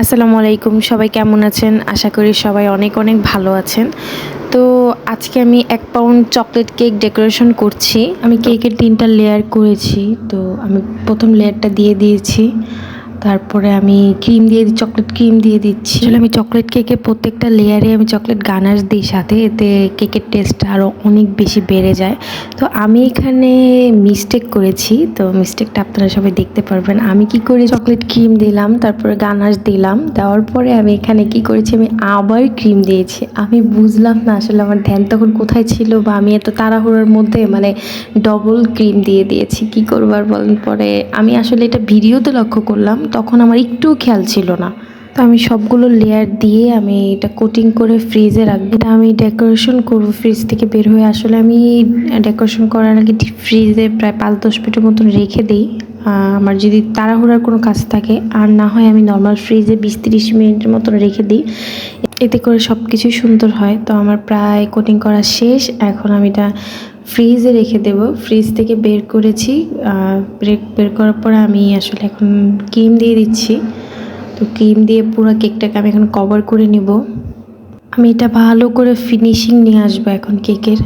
আসসালামু আলাইকুম, সবাই কেমন আছেন? আশা করি সবাই অনেক অনেক ভালো আছেন। তো আজকে আমি 1 পাউন্ড চকলেট কেক ডেকোরেশন করছি। আমি কেকের 3টা লেয়ার করেছি। তো আমি প্রথম লেয়ারটা দিয়ে দিয়েছি। তারপরে আমি চকলেট ক্রিম দিয়ে দিচ্ছি। আসলে আমি চকলেট কেকের প্রত্যেকটা লেয়ারে আমি চকলেট গানাশ দিই সাথে, এতে কেকের টেস্টটা আরও অনেক বেশি বেড়ে যায়। তো আমি এখানে মিস্টেক করেছি, তো মিস্টেকটা আপনারা সবাই দেখতে পারবেন। আমি কি করি, চকলেট ক্রিম দিলাম, তারপরে গানাশ দিলাম, দেওয়ার পরে আমি এখানে কি করেছি, আমি আবার ক্রিম দিয়েছি। আমি বুঝলাম না আসলে আমার ধ্যান তখন কোথায় ছিল, বা আমি এত তাড়াহুড়োর মধ্যে ডবল ক্রিম দিয়ে দিয়েছি। কি করবার বলেন, পরে আমি আসলে এটা ভিডিওতে লক্ষ্য করলাম, তখন আমার একটুও খেয়াল ছিল না। তো আমি সবগুলো লেয়ার দিয়ে আমি এটা কোটিং করে ফ্রিজে রাখবো। এটা আমি ডেকোরেশন করবো ফ্রিজ থেকে বের হয়ে। আসলে আমি ডেকোরেশন করার আগে ফ্রিজে প্রায় 5-10 মিনিটের মতন রেখে দিই। আমার যদি তাড়াহুড়ার কোনো কাজ থাকে, আর না হয় আমি নর্মাল ফ্রিজে 20-30 মিনিটের মতন রেখে দিই, এতে করে সব কিছুই সুন্দর হয়। তো আমার প্রায় কোটিং করা শেষ। এখন আমি এটা ফ্রিজে রেখে দেব। ফ্রিজ থেকে বের করেছি। বের করার পরে আমি আসলে এখন ক্রিম দিয়ে দিচ্ছি। তো ক্রিম দিয়ে পুরো কেকটাকে আমি এখন কভার করে নিব। আমি এটা ভালো করে ফিনিশিং নিয়ে আসবো এখন কেকের।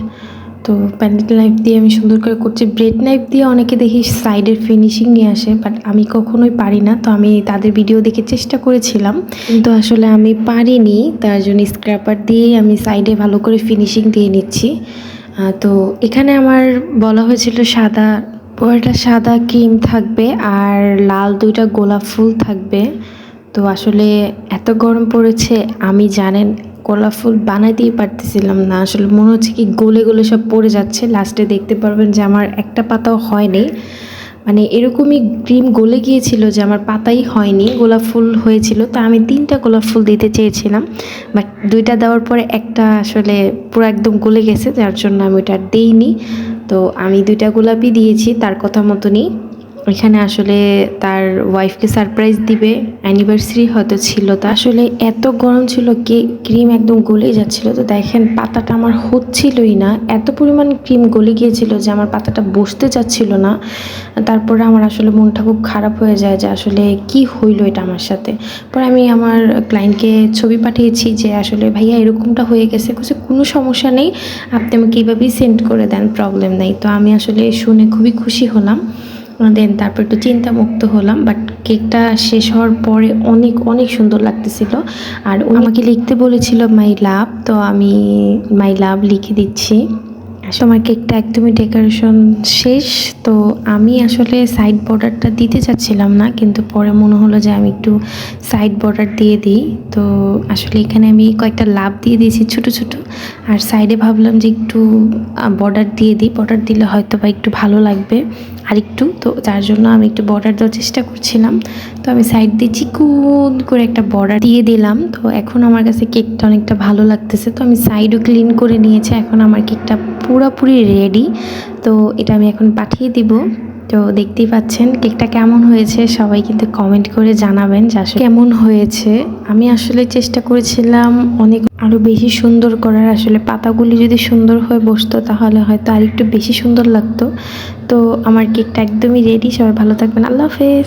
তো প্যানেল নাইফ দিয়ে আমি সুন্দর করে করছি। ব্রেড নাইফ দিয়ে অনেকে দেখি সাইডের ফিনিশিং নিয়ে আসে, বাট আমি কখনোই পারি না। তো আমি তাদের ভিডিও দেখে চেষ্টা করেছিলাম, কিন্তু আসলে আমি পারিনি। তার জন্য স্ক্র্যাপার দিয়েই আমি সাইডে ভালো করে ফিনিশিং দিয়ে নিচ্ছি। তো এখানে আমার বলা হয়েছিল পুরোটা সাদা ক্রিম থাকবে আর লাল 2টা গোলাপ ফুল থাকবে। তো আসলে এত গরম পড়েছে, আমি জানেন গোলাপ ফুল বানাইতেই পারতেছিলাম না। আসলে মনে হচ্ছে কি গলে গলে সব পড়ে যাচ্ছে। লাস্টে দেখতে পারবেন যে আমার একটা পাতাও হয়নি। এরকমই ক্রিম গলে গিয়েছিল যে আমার পাতাই হয়নি, গোলাপ ফুল হয়েছিল। তো আমি 3টা গোলাপ ফুল দিতে চেয়েছিলাম, বাট 2টা দেওয়ার পরে একটা আসলে পুরো একদম গলে গেছে, যার জন্য আমি ওটা আর দিইনি। তো আমি 2টা গোলাপই দিয়েছি তার কথা মতনই। এখানে আসলে তার ওয়াইফকে সারপ্রাইজ দিবে, অ্যানিভার্সারি হয়তো ছিল। তা আসলে এত গরম ছিল, ক্রিম একদম গলে যাচ্ছিল। তো দেখেন পাতাটা আমার হচ্ছিলই না, এত পরিমাণ ক্রিম গলে গিয়েছিল যে আমার পাতাটা বসতে চাচ্ছিল না। তারপরে আমার আসলে মনটা খুব খারাপ হয়ে যায় যে আসলে কি হইলো এটা আমার সাথে। পরে আমি আমার ক্লায়েন্টকে ছবি পাঠিয়েছি যে আসলে ভাইয়া এরকমটা হয়ে গেছে। কোনো সমস্যা নেই, আপনি আমাকে এইভাবেই সেন্ড করে দেন, প্রবলেম নেই। তো আমি আসলে শুনে খুবই খুশি হলাম। দেন তারপর একটু চিন্তামুক্ত হলাম। বাট কেকটা শেষ হওয়ার পরে অনেক অনেক সুন্দর লাগতেছিল। আর উনি আমাকে লিখতে বলেছিল মাই লাভ, তো আমি মাই লাভ লিখে দিচ্ছি। আসলে আমার কেকটা একদমই ডেকোরেশন শেষ। তো আমি আসলে সাইড বর্ডারটা দিতে চাচ্ছিলাম না, কিন্তু পরে মনে হলো যে আমি একটু সাইড বর্ডার দিয়ে দিই। তো আসলে এখানে আমি কয়েকটা লাভ দিয়ে দিয়েছি ছোট ছোট, আর সাইডে ভাবলাম যে একটু বর্ডার দিয়ে দিই। বর্ডার দিলে হয়তো বা একটু ভালো লাগবে আর একটু। তো যার জন্য আমি একটু বর্ডার দেওয়ার চেষ্টা করছিলাম। তো আমি সাইড দিয়ে চিকন করে একটা বর্ডার দিয়ে দিলাম। তো এখন আমার কাছে কেকটা অনেকটা ভালো লাগতেছে। তো আমি সাইডও ক্লিন করে নিয়েছি। এখন আমার কেকটা পুরোপুরি রেডি। তো এটা আমি এখন পাঠিয়ে দিব। তো দেখতেই পাচ্ছেন কেকটা কেমন হয়েছে, সবাই কিন্তু কমেন্ট করে জানাবেন যে আসলে কেমন হয়েছে। আমি আসলে চেষ্টা করেছিলাম অনেক আরও বেশি সুন্দর করার। আসলে পাতাগুলি যদি সুন্দর হয়ে বসতো তাহলে হয়তো আরেকটু বেশি সুন্দর লাগতো। তো আমার কেকটা একদমই রেডি। সবাই ভালো থাকবেন। আল্লাহ হাফেজ।